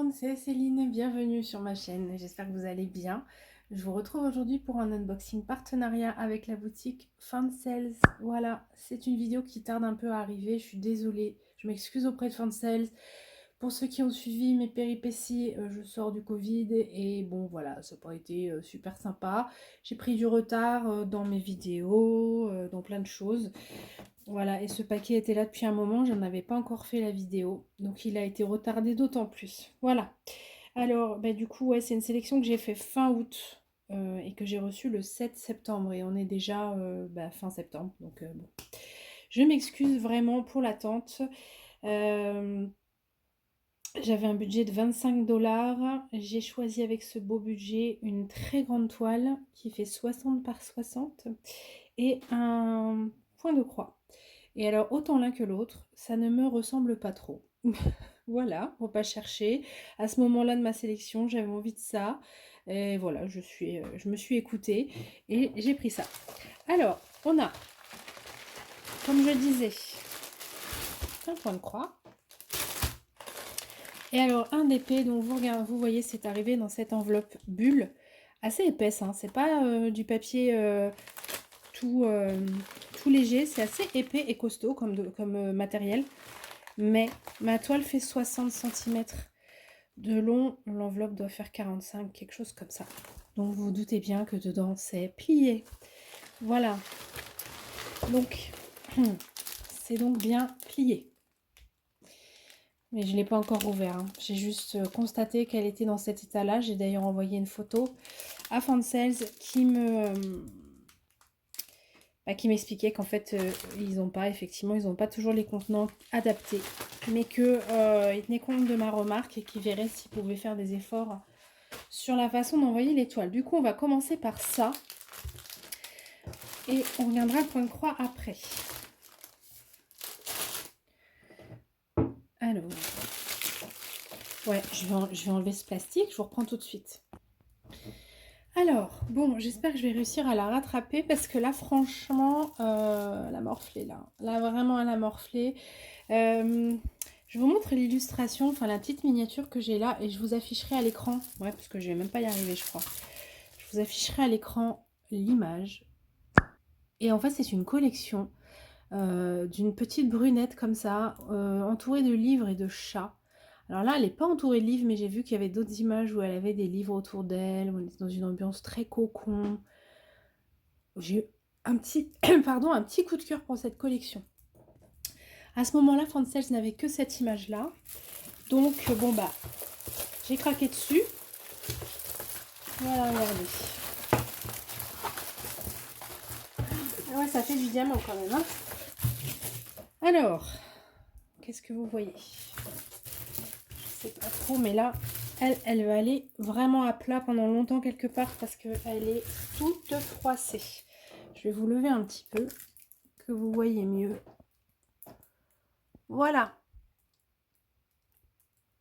monde, c'est Céline, bienvenue sur ma chaîne, j'espère que vous allez bien. Je vous retrouve aujourd'hui pour un unboxing partenariat avec la boutique Fansales. Voilà, c'est une vidéo qui tarde un peu à arriver, je suis désolée, je m'excuse auprès de Fansales. Pour ceux qui ont suivi mes péripéties, je sors du Covid et bon voilà, ça n'a pas été super sympa. J'ai pris du retard dans mes vidéos, dans plein de choses. Voilà, et ce paquet était là depuis un moment, je n'avais pas encore fait la vidéo, donc il a été retardé d'autant plus. Voilà, alors bah, du coup, ouais, c'est une sélection que j'ai fait fin août et que j'ai reçue le 7 septembre, et on est déjà fin septembre, donc bon. Je m'excuse vraiment pour l'attente. J'avais un budget de 25 $, j'ai choisi avec ce beau budget une très grande toile qui fait 60 par 60 et un point de croix. Et alors, autant l'un que l'autre, ça ne me ressemble pas trop. Voilà, faut pas chercher. À ce moment-là de ma sélection, j'avais envie de ça. Et voilà, je me suis écoutée et j'ai pris ça. Alors, on a, comme je disais, un point de croix. Et alors, un d'épée, dont vous voyez, c'est arrivé dans cette enveloppe bulle, assez épaisse. Hein. C'est pas du papier tout léger, c'est assez épais et costaud comme matériel. Mais ma toile fait 60 cm de long, l'enveloppe doit faire 45, quelque chose comme ça. Donc vous vous doutez bien que dedans c'est plié. Voilà. Donc c'est donc bien plié. Mais je ne l'ai pas encore ouvert. Hein. J'ai juste constaté qu'elle était dans cet état-là. J'ai d'ailleurs envoyé une photo à Fansales qui m'expliquait qu'en fait ils n'ont pas toujours les contenants adaptés, mais qu'ils tenaient compte de ma remarque et qu'ils verraient s'ils pouvaient faire des efforts sur la façon d'envoyer les toiles. Du coup, on va commencer par ça et on reviendra le point de croix après. Alors, ouais, je vais enlever ce plastique, je vous reprends tout de suite. Alors, bon, j'espère que je vais réussir à la rattraper parce que là, franchement, elle a morflé là. Là, vraiment, elle a morflé. Je vous montre l'illustration, enfin la petite miniature que j'ai là et je vous afficherai à l'écran. Ouais, parce que je vais même pas y arriver, je crois. Je vous afficherai à l'écran l'image. Et en fait, c'est une collection d'une petite brunette comme ça, entourée de livres et de chats. Alors là, elle n'est pas entourée de livres, mais j'ai vu qu'il y avait d'autres images où elle avait des livres autour d'elle, où on était dans une ambiance très cocon. J'ai eu un petit, pardon, un petit coup de cœur pour cette collection. À ce moment-là, Fansales n'avait que cette image-là. Donc, bon bah, j'ai craqué dessus. Voilà, regardez. Ah ouais, ça fait du diamant quand même, hein. Alors, qu'est-ce que vous voyez? Je sais pas trop, mais là, elle va aller vraiment à plat pendant longtemps quelque part parce qu'elle est toute froissée. Je vais vous lever un petit peu, que vous voyez mieux. Voilà.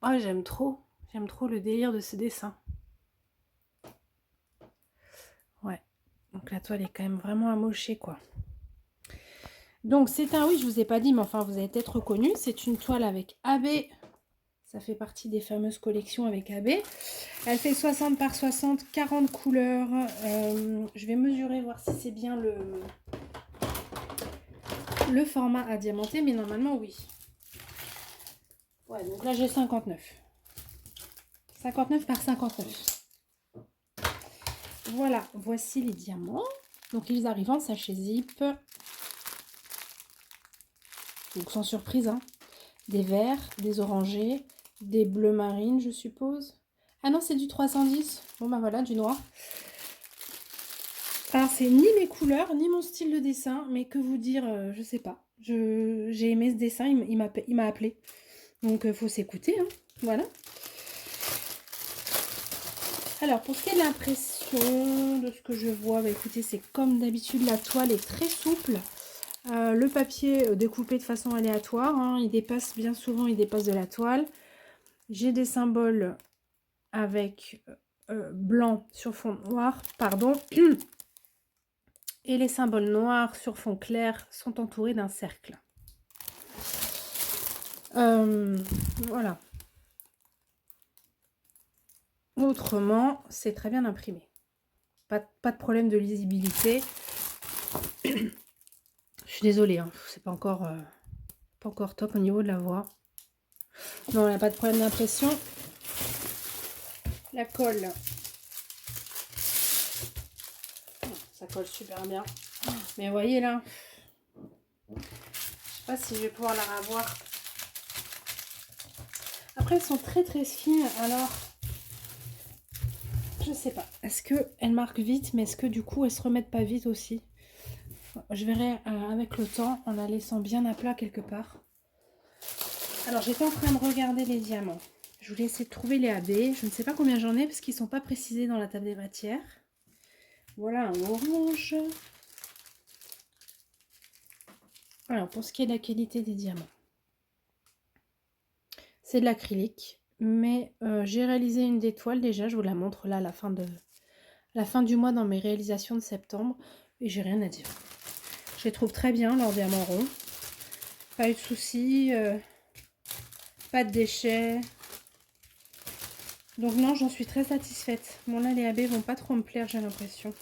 Oh, j'aime trop le délire de ce dessin. Ouais, donc la toile est quand même vraiment amochée, quoi. Donc c'est un, oui, je vous ai pas dit, mais enfin vous avez peut-être reconnu, c'est une toile avec AB. Ça fait partie des fameuses collections avec AB. Elle fait 60 par 60, 40 couleurs. Je vais mesurer, voir si c'est bien le format à diamanter, mais normalement oui. Ouais, donc là j'ai 59. 59 par 59. Voilà, voici les diamants. Donc ils arrivent en sachet zip. Donc sans surprise, hein. Des verts, des orangés, des bleus marines, je suppose. Ah non, c'est du 310. Bon bah voilà, du noir. Alors c'est ni mes couleurs, ni mon style de dessin, mais que vous dire, je sais pas. J'ai aimé ce dessin, il m'a appelé. Donc faut s'écouter, hein. Voilà. Alors pour ce qui est de l'impression, de ce que je vois, bah écoutez, c'est comme d'habitude, la toile est très souple. Le papier découpé de façon aléatoire, hein, il dépasse bien souvent, il dépasse de la toile. J'ai des symboles avec blanc sur fond noir, pardon. Et les symboles noirs sur fond clair sont entourés d'un cercle. Voilà. Autrement, c'est très bien imprimé. Pas de problème de lisibilité. Je suis désolée, hein, c'est pas encore top au niveau de la voix. Non, il n'y a pas de problème d'impression. La colle, ça colle super bien. Mais vous voyez là, je sais pas si je vais pouvoir la revoir. Après, elles sont très très fines, alors je sais pas. Est-ce qu'elles marquent vite, mais est-ce que du coup elles se remettent pas vite aussi? Je verrai avec le temps, en la laissant bien à plat quelque part. Alors j'étais en train de regarder les diamants. Je voulais essayer de trouver les AB. Je ne sais pas combien j'en ai parce qu'ils ne sont pas précisés dans la table des matières. Voilà un orange. Alors pour ce qui est de la qualité des diamants, c'est de l'acrylique. Mais j'ai réalisé une des toiles déjà. Je vous la montre là à la fin du mois dans mes réalisations de septembre. Et j'ai rien à dire. Je les trouve très bien, leurs diamants ronds. Pas eu de soucis. Pas de déchets. Donc non, j'en suis très satisfaite. Bon là, les AB vont pas trop me plaire, j'ai l'impression.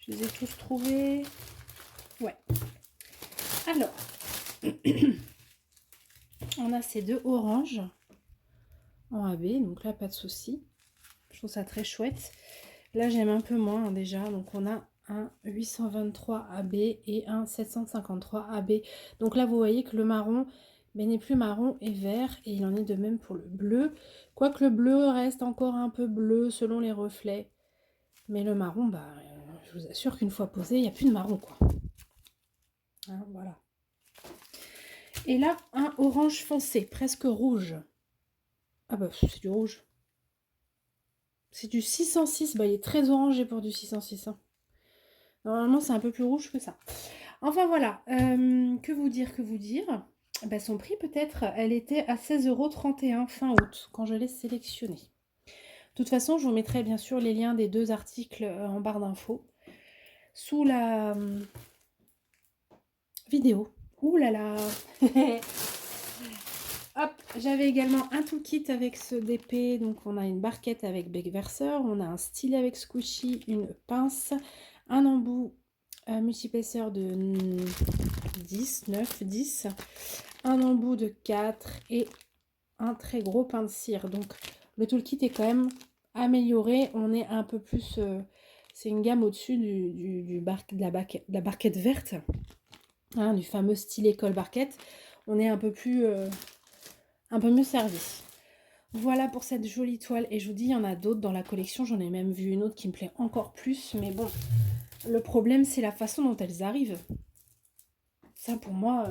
Je les ai tous trouvés. Ouais. Alors, on a ces deux oranges en AB. Donc là, pas de souci. Je trouve ça très chouette. Là, j'aime un peu moins hein, déjà. Donc on a un 823 AB et un 753 AB. Donc là, vous voyez que le marron n'est plus marron et vert. Et il en est de même pour le bleu. Quoique le bleu reste encore un peu bleu selon les reflets. Mais le marron, bah, je vous assure qu'une fois posé, il n'y a plus de marron, quoi. Hein, voilà. Et là, un orange foncé, presque rouge. Ah bah, c'est du rouge. C'est du 606. Bah, il est très orangé pour du 606. Hein. Normalement, c'est un peu plus rouge que ça. Enfin, voilà. Que vous dire, bah, son prix, peut-être, elle était à 16,31 € fin août, quand je l'ai sélectionnée. De toute façon, je vous mettrai bien sûr les liens des deux articles en barre d'infos. Sous la vidéo. Ouh là là. Hop, j'avais également un toolkit avec ce DP. Donc on a une barquette avec bec verseur, on a un stylet avec squishy, une pince, un embout multipaisseur de 10, 9, 10, un embout de 4 et un très gros pain de cire. Donc le toolkit est quand même amélioré. On est un peu plus... c'est une gamme au-dessus de la barquette verte. Hein, du fameux stylet colle barquette. On est un peu mieux servi. Voilà pour cette jolie toile. Et je vous dis, il y en a d'autres dans la collection. J'en ai même vu une autre qui me plaît encore plus. Mais bon, le problème, c'est la façon dont elles arrivent. Ça, pour moi,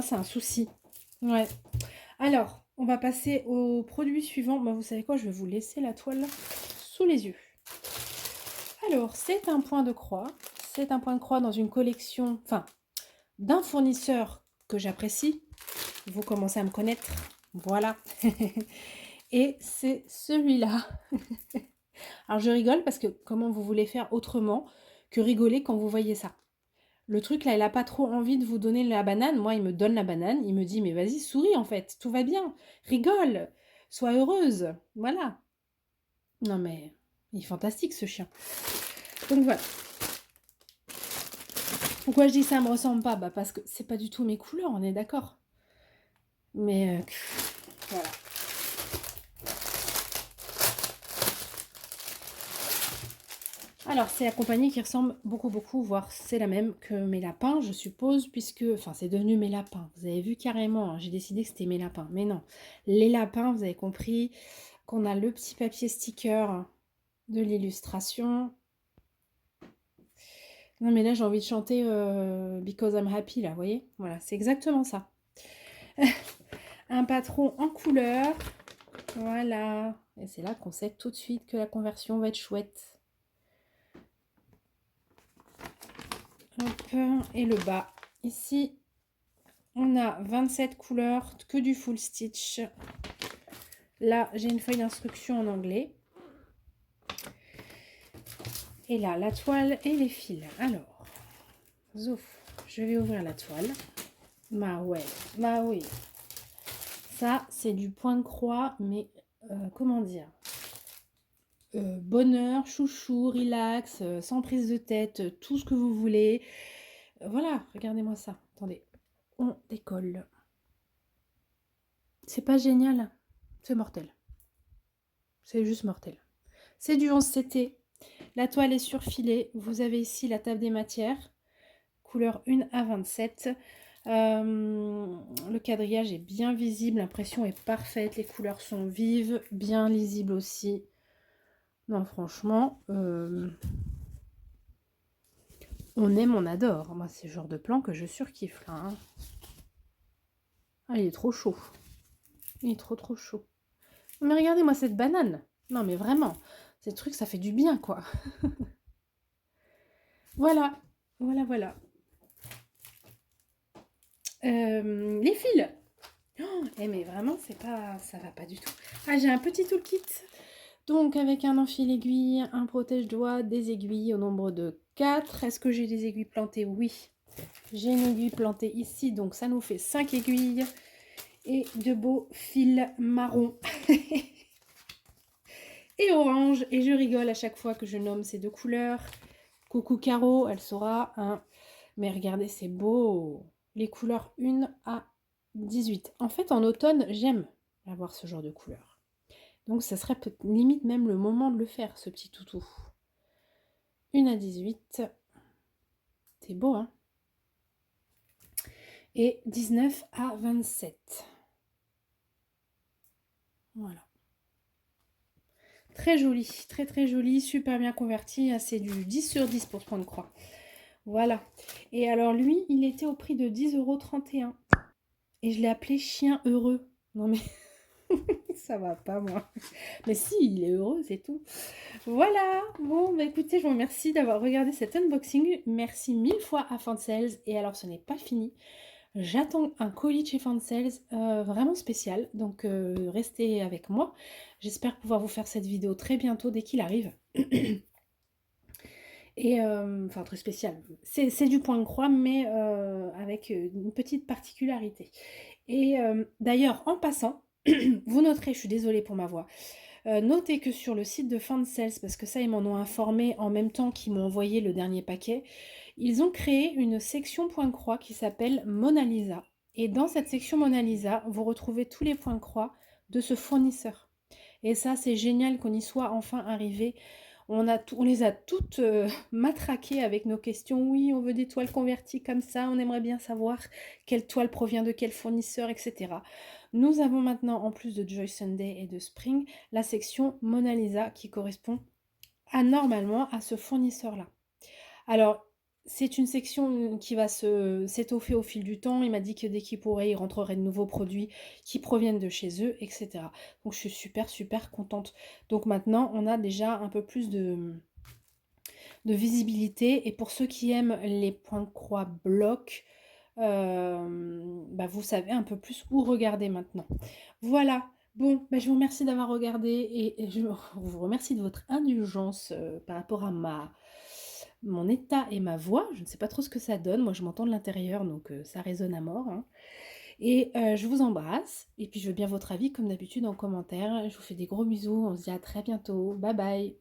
c'est un souci. Ouais. Alors, on va passer au produit suivant. Bah, vous savez quoi, je vais vous laisser la toile sous les yeux. Alors, c'est un point de croix. C'est un point de croix dans une collection, enfin, d'un fournisseur que j'apprécie. Vous commencez à me connaître. Voilà. Et c'est celui-là. Alors, je rigole parce que comment vous voulez faire autrement que rigoler quand vous voyez ça? Le truc, là, il n'a pas trop envie de vous donner la banane. Moi, il me donne la banane. Il me dit, mais vas-y, souris, en fait. Tout va bien. Rigole. Sois heureuse. Voilà. Non, mais il est fantastique, ce chien. Donc, voilà. Pourquoi je dis que ça me ressemble pas? Bah, parce que c'est pas du tout mes couleurs, on est d'accord. Mais, voilà. Alors, c'est la compagnie qui ressemble beaucoup, voire c'est la même que mes lapins, je suppose, puisque... Enfin, c'est devenu mes lapins. Vous avez vu carrément, hein, j'ai décidé que c'était mes lapins. Mais non, les lapins, vous avez compris qu'on a le petit papier sticker de l'illustration. Non, mais là, j'ai envie de chanter Because I'm Happy, là, vous voyez? Voilà, c'est exactement ça. Un patron en couleur. Voilà. Et c'est là qu'on sait tout de suite que la conversion va être chouette. Hop, et le bas. Ici, on a 27 couleurs, que du full stitch. Là, j'ai une feuille d'instruction en anglais. Et là, la toile et les fils. Alors, zouf, je vais ouvrir la toile. Bah ouais, bah oui. Ça, c'est du point de croix, mais comment dire, bonheur, chouchou, relax, sans prise de tête, tout ce que vous voulez. Voilà, regardez-moi ça. Attendez, on décolle. C'est pas génial, c'est mortel. C'est juste mortel. C'est du 11CT. La toile est surfilée. Vous avez ici la table des matières, couleur 1 à 27. Le quadrillage est bien visible, l'impression est parfaite, les couleurs sont vives, bien lisibles aussi. Non, franchement, on aime, on adore. Moi, c'est le genre de plan que je surkiffe là. Hein. Ah, il est trop chaud. Il est trop chaud. Mais regardez-moi cette banane. Non, mais vraiment, ces trucs, ça fait du bien, quoi. Voilà, voilà. Les fils. Oh, mais vraiment, c'est pas, ça va pas du tout. Ah, j'ai un petit toolkit. Donc, avec un enfil aiguille, un protège-doigts, des aiguilles au nombre de 4. Est-ce que j'ai des aiguilles plantées? Oui. J'ai une aiguille plantée ici, donc ça nous fait 5 aiguilles. Et de beaux fils marron et orange. Et je rigole à chaque fois que je nomme ces deux couleurs. Coucou Caro, elle saura. Hein. Mais regardez, c'est beau. Les couleurs 1 à 18. En fait, en automne, j'aime avoir ce genre de couleurs. Donc, ça serait limite même le moment de le faire, ce petit toutou. 1 à 18. C'est beau, hein? Et 19 à 27. Voilà. Très joli, très joli, super bien converti. C'est du 10 sur 10 pour ce point de croix. Voilà. Et alors lui, il était au prix de 10,31 €. Et je l'ai appelé chien heureux. Non mais ça va pas moi. Mais si, il est heureux, c'est tout. Voilà. Bon, bah écoutez, je vous remercie d'avoir regardé cet unboxing. Merci 1000 fois à Fansales. Et alors, ce n'est pas fini. J'attends un colis chez Fansales vraiment spécial. Donc, restez avec moi. J'espère pouvoir vous faire cette vidéo très bientôt dès qu'il arrive. Et enfin, très spécial. C'est du point de croix, mais avec une petite particularité. Et d'ailleurs, en passant, vous noterez, je suis désolée pour ma voix, notez que sur le site de Fansales, parce que ça, ils m'en ont informé en même temps qu'ils m'ont envoyé le dernier paquet, ils ont créé une section point de croix qui s'appelle Mona Lisa. Et dans cette section Mona Lisa, vous retrouvez tous les points de croix de ce fournisseur. Et ça, c'est génial qu'on y soit enfin arrivé. On les a toutes matraquées avec nos questions. Oui, on veut des toiles converties comme ça. On aimerait bien savoir quelle toile provient de quel fournisseur, etc. Nous avons maintenant, en plus de Joy Sunday et de Spring, la section Mona Lisa qui correspond normalement à ce fournisseur-là. Alors, c'est une section qui va s'étoffer au fil du temps. Il m'a dit que dès qu'il pourrait, il rentrerait de nouveaux produits qui proviennent de chez eux, etc. Donc, je suis super contente. Donc, maintenant, on a déjà un peu plus de visibilité. Et pour ceux qui aiment les points de croix blocs, vous savez un peu plus où regarder maintenant. Voilà. Bon, je vous remercie d'avoir regardé et je vous remercie de votre indulgence par rapport à mon état et ma voix. Je ne sais pas trop ce que ça donne. Moi, je m'entends de l'intérieur, donc ça résonne à mort. Hein. Et je vous embrasse. Et puis, je veux bien votre avis, comme d'habitude, en commentaire. Je vous fais des gros bisous. On se dit à très bientôt. Bye bye.